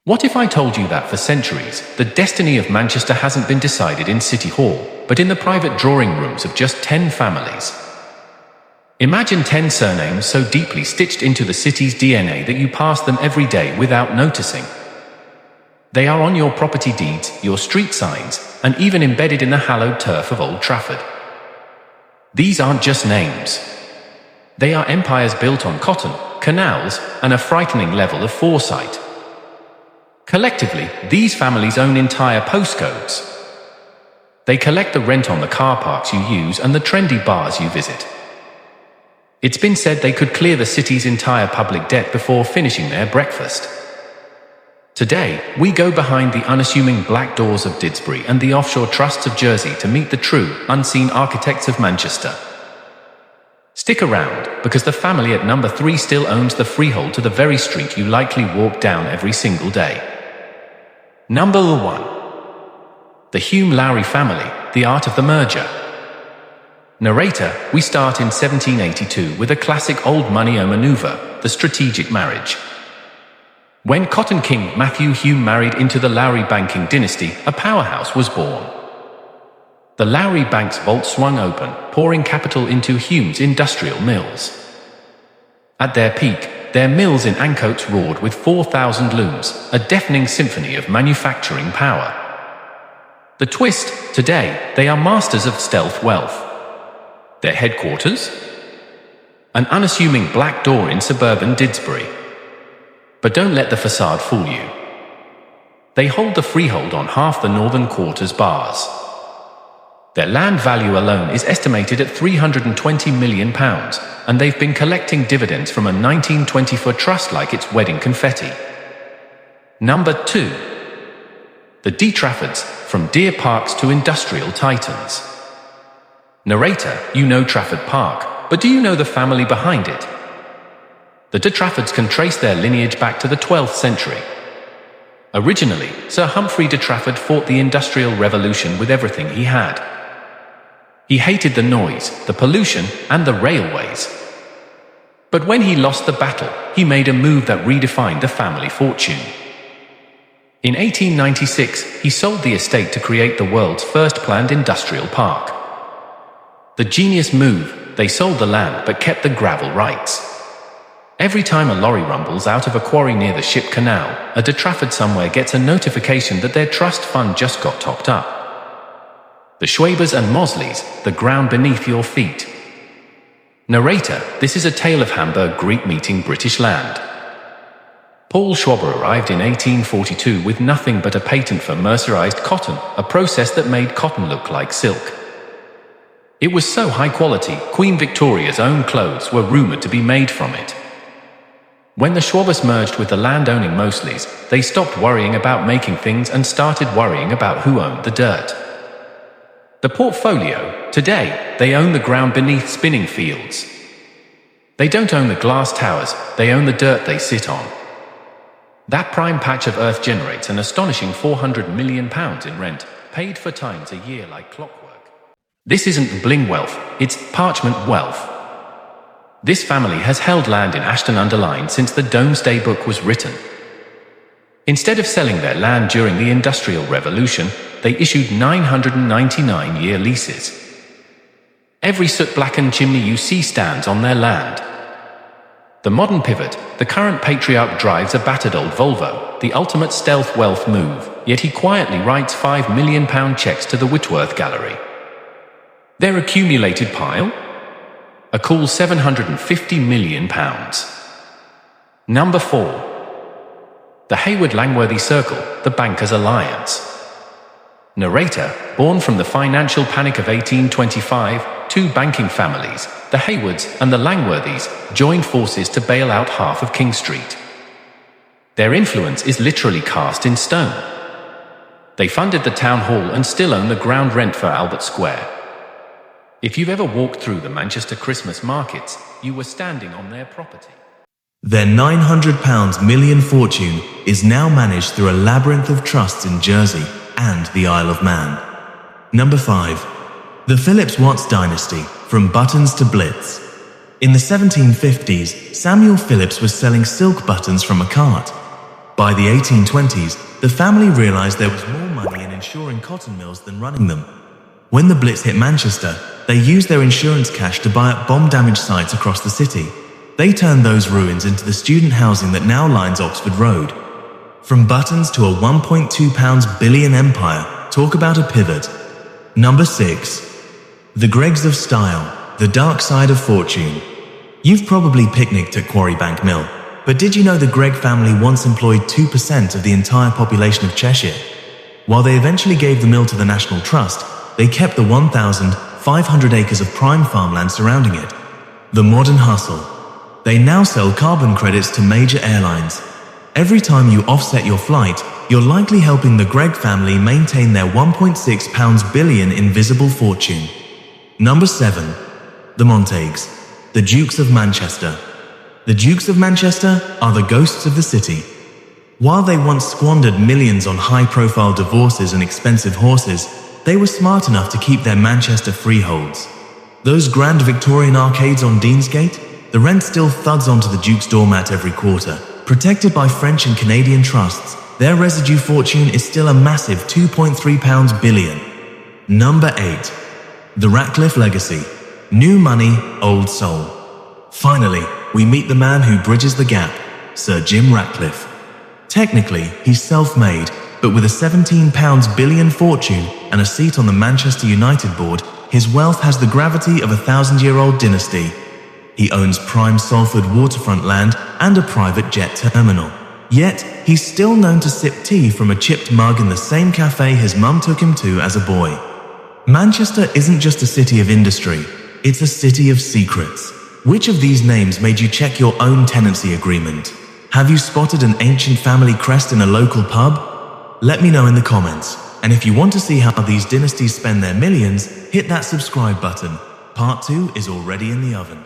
What if I told you that for centuries, the destiny of Manchester hasn't been decided in City Hall, but in the private drawing rooms of just 10 families? Imagine 10 surnames so deeply stitched into the city's DNA that you pass them every day without noticing. They are on your property deeds, your street signs, and even embedded in the hallowed turf of Old Trafford. These aren't just names. They are empires built on cotton, canals, and a frightening level of foresight. Collectively, these families own entire postcodes. They collect the rent on the car parks you use and the trendy bars you visit. It's been said they could clear the city's entire public debt before finishing their breakfast. Today, we go behind the unassuming black doors of Didsbury and the offshore trusts of Jersey to meet the true, unseen architects of Manchester. Stick around, because the family at number 3 still owns the freehold to the very street you likely walk down every single day. Number 1. The Hume Lowrys family, the art of the merger. Narrator, we start in 1782 with a classic old money-o maneuver, the strategic marriage. When Cotton King Matthew Hume married into the Lowry banking dynasty, a powerhouse was born. The Lowry bank's vault swung open, pouring capital into Hume's industrial mills. At their peak, their mills in Ancoats roared with 4,000 looms, a deafening symphony of manufacturing power. The twist, today, they are masters of stealth wealth. Their headquarters? An unassuming black door in suburban Didsbury. But don't let the facade fool you. They hold the freehold on half the northern quarter's bars. Their land value alone is estimated at £320 million, and they've been collecting dividends from a 1924 trust like it's wedding confetti. Number 2. The Traffords, from deer parks to industrial titans. Narrator, you know Trafford Park, but do you know the family behind it? The Traffords can trace their lineage back to the 12th century. Originally, Sir Humphrey de Trafford fought the Industrial Revolution with everything he had. He hated the noise, the pollution, and the railways. But when he lost the battle, he made a move that redefined the family fortune. In 1896, he sold the estate to create the world's first planned industrial park. The genius move, they sold the land but kept the gravel rights. Every time a lorry rumbles out of a quarry near the Ship Canal, a de Trafford somewhere gets a notification that their trust fund just got topped up. The Schwabers and Mosleys, the ground beneath your feet. Narrator, this is a tale of Hamburg Greek meeting British land. Paul Schwaber arrived in 1842 with nothing but a patent for mercerized cotton, a process that made cotton look like silk. It was so high quality, Queen Victoria's own clothes were rumored to be made from it. When the Schwabers merged with the land-owning Mosleys, they stopped worrying about making things and started worrying about who owned the dirt. The portfolio, today, they own the ground beneath spinning fields. They don't own the glass towers, they own the dirt they sit on. That prime patch of earth generates an astonishing £400 million in rent, paid for times a year like clockwork. This isn't bling wealth, it's parchment wealth. This family has held land in Ashton-under-Lyne since the Domesday Book was written. Instead of selling their land during the Industrial Revolution, they issued 999-year leases. Every soot-blackened chimney you see stands on their land. The modern pivot, the current patriarch drives a battered old Volvo, the ultimate stealth wealth move, yet he quietly writes £5 million cheques to the Whitworth Gallery. Their accumulated pile? A cool £750 million. Number 4. The Hayward-Langworthy Circle, the Bankers' Alliance. Narrator, born from the financial panic of 1825, two banking families, the Haywards and the Langworthys, joined forces to bail out half of King Street. Their influence is literally cast in stone. They funded the town hall and still own the ground rent for Albert Square. If you've ever walked through the Manchester Christmas markets, you were standing on their property. Their £900 million fortune is now managed through a labyrinth of trusts in Jersey and the Isle of Man. Number 5. The Phillips-Watts Dynasty, from buttons to blitz. In the 1750s, Samuel Phillips was selling silk buttons from a cart. By the 1820s, the family realized there was more money in insuring cotton mills than running them. When the Blitz hit Manchester, they used their insurance cash to buy up bomb-damaged sites across the city. They turned those ruins into the student housing that now lines Oxford Road. From buttons to a £1.2 billion empire, talk about a pivot. Number 6. The Greggs of Style, the dark side of fortune. You've probably picnicked at Quarry Bank Mill, but did you know the Gregg family once employed 2% of the entire population of Cheshire? While they eventually gave the mill to the National Trust, they kept the 1,500 acres of prime farmland surrounding it. The modern hustle. They now sell carbon credits to major airlines. Every time you offset your flight, you're likely helping the Gregg family maintain their £1.6 billion invisible fortune. Number 7. The Montagues, the Dukes of Manchester. The Dukes of Manchester are the ghosts of the city. While they once squandered millions on high-profile divorces and expensive horses, they were smart enough to keep their Manchester freeholds. Those grand Victorian arcades on Deansgate, the rent still thuds onto the Duke's doormat every quarter. Protected by French and Canadian trusts, their residue fortune is still a massive £2.3 billion. Number 8. The Ratcliffe Legacy. New money, old soul. Finally, we meet the man who bridges the gap, Sir Jim Ratcliffe. Technically, he's self-made, but with a £17 billion fortune and a seat on the Manchester United board, his wealth has the gravity of a 1,000-year-old dynasty. He owns prime Salford waterfront land and a private jet terminal. Yet, he's still known to sip tea from a chipped mug in the same cafe his mum took him to as a boy. Manchester isn't just a city of industry, it's a city of secrets. Which of these names made you check your own tenancy agreement? Have you spotted an ancient family crest in a local pub? Let me know in the comments. And if you want to see how these dynasties spend their millions, hit that subscribe button. Part 2 is already in the oven.